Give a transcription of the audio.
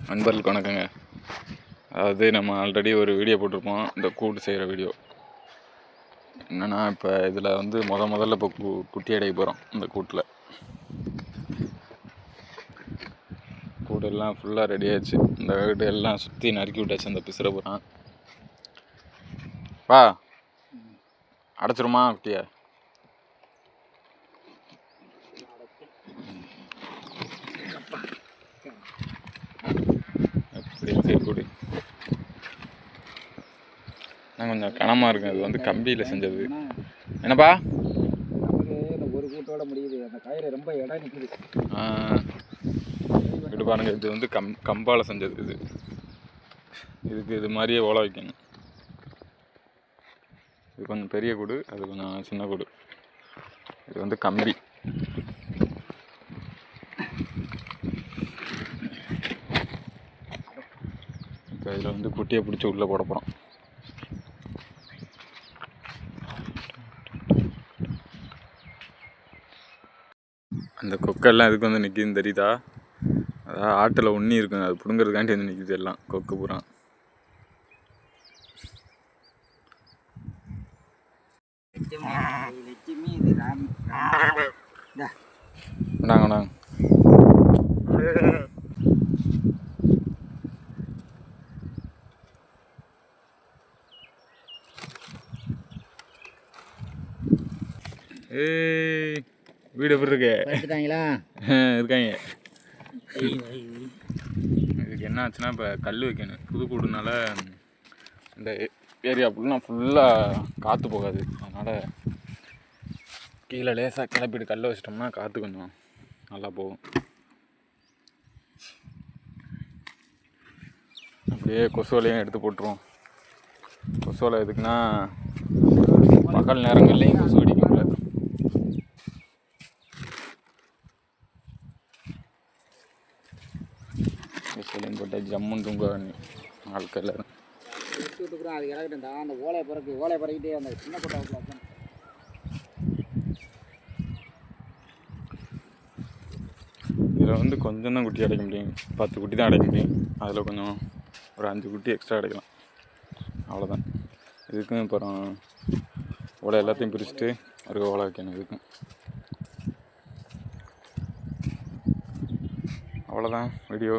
நண்பர்களுக்கு வணக்கங்க. அதாவது நம்ம ஆல்ரெடி ஒரு வீடியோ போட்டிருப்போம், இந்த கூடு செய்கிற வீடியோ. என்னென்னா இப்போ இதில் வந்து முதல்ல இப்போ குட்டி அடைய போகிறோம். இந்த கூட்டில் கூடெல்லாம் ஃபுல்லாக ரெடி ஆயிடுச்சு. இந்த வீடு எல்லாம் சுற்றி நறுக்கி விட்டாச்சு. அந்த பிசுற போகிறான் வா அடைச்சிருமா குட்டியை. எப்படி இருக்கு கூடு? நான் கொஞ்சம் கனமாக இருக்கும். அது வந்து கம்பியில் செஞ்சது. என்னப்பா ஒரு கூட்டோட முடியுது. அந்த கயிறு ரொம்ப இடம் நிற்குது. இது பாருங்க, இது வந்து கம்பால் செஞ்சது. இதுக்கு இது மாதிரியே ஓலை வைக்கணும். இது கொஞ்சம் பெரிய கூடு, அது கொஞ்சம் சின்ன கூடு. இது வந்து கம்பி. இப்போ இதில் வந்து குட்டியை பிடிச்சி உள்ளே போட போகிறோம். அந்த கொக்கெல்லாம் இதுக்கு வந்து நிற்கிதுன்னு தெரியுதா? அதாவது ஆட்டில் உண்ணி இருக்குங்க, அது பிடுங்கிறதுக்காண்டி வந்து நிற்கிது எல்லாம் கொக்கு பூரா. வேணாங்க ஏய், வீடு எப்படி இருக்கு? இருக்காங்க. இதுக்கு என்ன ஆச்சுன்னா, இப்போ கல் வைக்கணும். புது கூடுனால இந்த ஏரியா ஃபுல்லாக காற்று போகாது. அதனால் கீழே லேசாக கிளப்பிட்டு கல்லை வச்சிட்டோம்னா காற்று கொஞ்சம் நல்லா போகும். அப்படியே கொசு வலையும் எடுத்து போட்டுருவோம். கொசு வலை எதுக்குன்னா, பகல் நேரங்கள்லேயும் கொசு அடிக்கும்ல. கொசுவலையும் போட்டால் ஜம்முன்னு தூங்க ஆட்கள். அது இறக்கிட்டா அந்த ஓலையை பறக்கிட்டே அந்த சின்ன கொட்டை. இதில் வந்து கொஞ்சம் தான் குட்டி அடைக்க முடியும். 10 குட்டி தான் அடைக்க முடியும். அதில் கொஞ்சம் ஒரு 5 குட்டி எக்ஸ்ட்ரா அடைக்கலாம், அவ்வளோதான். இதுக்கும் அப்புறம் ஓலை எல்லாத்தையும் பிரிச்சுட்டு ஒரு ஓலை வைக்கணும். இதுக்கும் அவ்வளோதான் வீடியோ.